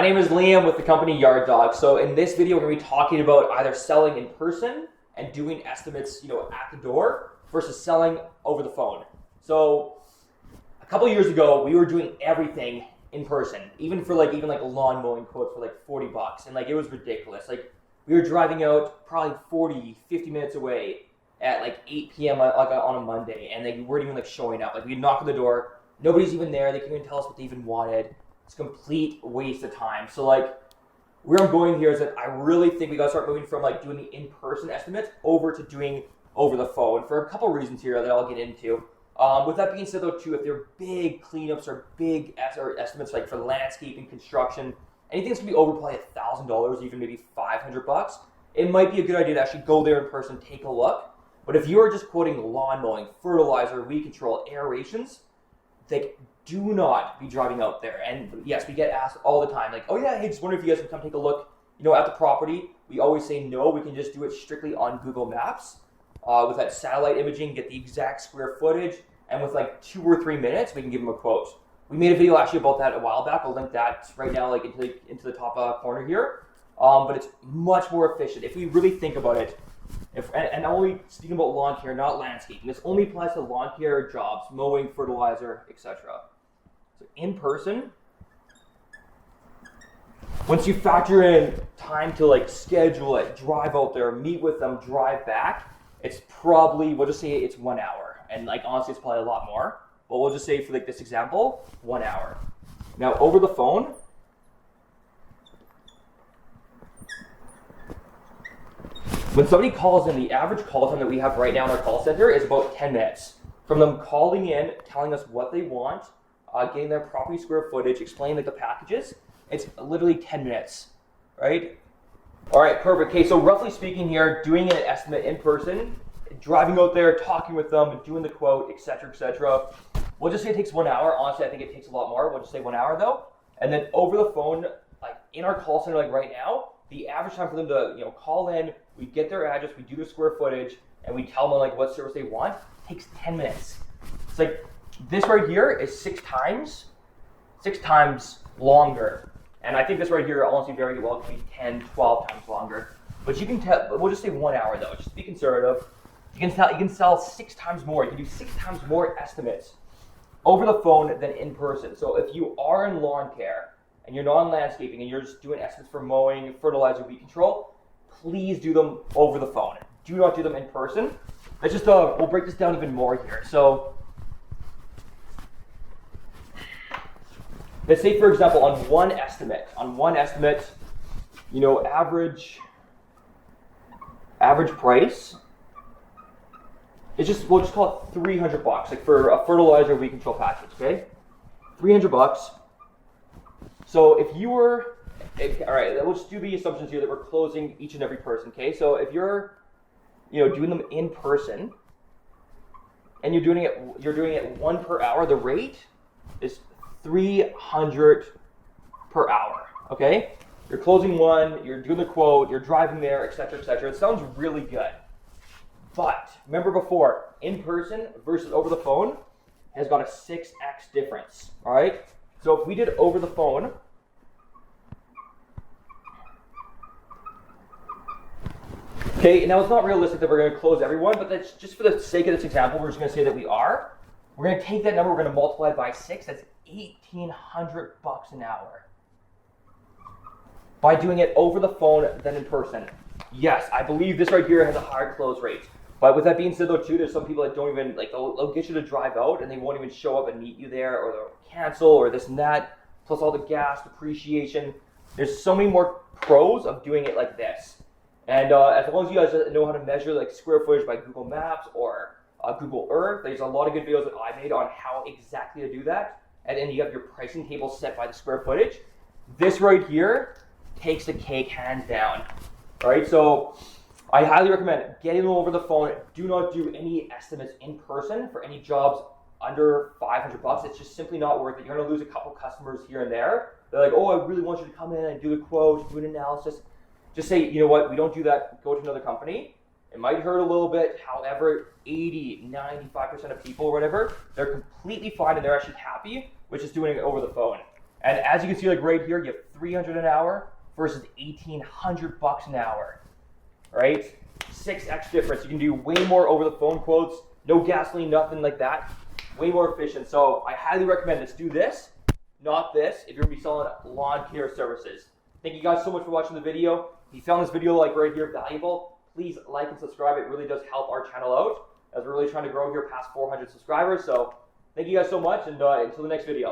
name is Liam with the company Yard Dog. So in this video, we're going to be talking about either selling in person and doing estimates, at the door versus selling over the phone. So a couple years ago, we were doing everything in person, even like lawn mowing quotes for like $40, and like it was ridiculous. Like we were driving out probably 40, 50 minutes away at like 8 p.m. on a Monday, and they weren't even like showing up. Like we'd knock on the door, nobody's even there. They couldn't even tell us what they even wanted. It's a complete waste of time. So like where I'm going here is that I really think we gotta start moving from like doing the in-person estimates over to doing over the phone for a couple reasons here that I'll get into. With that being said though too, if they're big cleanups or big estimates like for landscaping, construction, anything that's gonna be over probably $1,000, even maybe $500, it might be a good idea to actually go there in person, take a look. But if you are just quoting lawn mowing, fertilizer, weed control, aerations, like do not be driving out there. And yes, we get asked all the time, like, oh yeah, hey, just wonder if you guys can come take a look, at the property. We always say no, we can just do it strictly on Google Maps. With that satellite imaging, get the exact square footage, and with like 2 or 3 minutes, we can give them a quote. We made a video actually about that a while back. I'll link that right now, like into the top corner here. But it's much more efficient if we really think about it. And I'm only speaking about lawn care, not landscaping. This only applies to lawn care jobs, mowing, fertilizer, etc. So in person, once you factor in time to like schedule it, drive out there, meet with them, drive back, it's probably, we'll just say it's 1 hour. And like honestly, it's probably a lot more. But we'll just say for like this example, 1 hour. Now over the phone, when somebody calls in, the average call time that we have right now in our call center is about 10 minutes. From them calling in, telling us what they want, getting their property square footage, explaining like the packages, it's literally 10 minutes, right? All right, perfect. Okay, so roughly speaking here, doing an estimate in person, driving out there, talking with them, doing the quote, etc., etc. We'll just say it takes 1 hour. Honestly, I think it takes a lot more. We'll just say 1 hour though. And then over the phone, like in our call center, like right now, the average time for them to call in, we get their address, we do the square footage, and we tell them like what service they want, it takes 10 minutes. It's like this right here is 6 times longer. And I think this right here honestly very well could be 10, 12 times longer. But you can tell, we'll just say 1 hour though, just to be conservative. You can sell 6 times more. You can do 6 times more estimates over the phone than in person. So if you are in lawn care and you're not in landscaping and you're just doing estimates for mowing, fertilizer, weed control, please do them over the phone. Do not do them in person. Let's just, we'll break this down even more here. So let's say, for example, on one estimate, average price, we'll just call it $300, like for a fertilizer weed control package, okay? $300. So if you were, all right, we'll just do the assumptions here that we're closing each and every person, okay? So if you're, doing them in person, and you're doing it 1 per hour, the rate is $300 per hour, okay? You're closing one, you're doing the quote, you're driving there, etc., etc. It sounds really good. But remember before, in person versus over the phone has got a 6x difference, all right? So if we did over the phone, okay, now it's not realistic that we're going to close everyone, but that's just for the sake of this example, we're just going to say that we are. We're going to take that number, we're going to multiply it by 6, that's $1,800 an hour. By doing it over the phone than in person. Yes, I believe this right here has a higher close rate. But with that being said though too, there's some people that don't even, like they'll get you to drive out and they won't even show up and meet you there, or they'll cancel, or this and that, plus all the gas, depreciation. There's so many more pros of doing it like this. And as long as you guys know how to measure like square footage by Google Maps or Google Earth, there's a lot of good videos that I made on how exactly to do that. And then you have your pricing table set by the square footage. This right here takes the cake hands down. All right, so I highly recommend getting them over the phone. Do not do any estimates in person for any jobs under $500. It's just simply not worth it. You're gonna lose a couple customers here and there. They're like, oh, I really want you to come in and do the quote, do an analysis. Just say, you know what, we don't do that, go to another company. It might hurt a little bit. However, 80, 95% of people or whatever, they're completely fine and they're actually happy with just doing it over the phone. And as you can see, like right here, you have $300 an hour versus $1,800 an hour, right? 6x difference. You can do way more over the phone quotes, no gasoline, nothing like that. Way more efficient. So I highly recommend this. Do this, not this, if you're gonna be selling lawn care services. Thank you guys so much for watching the video. If you found this video like right here valuable, please like and subscribe. It really does help our channel out as we're really trying to grow here past 400 subscribers. So thank you guys so much, and until the next video.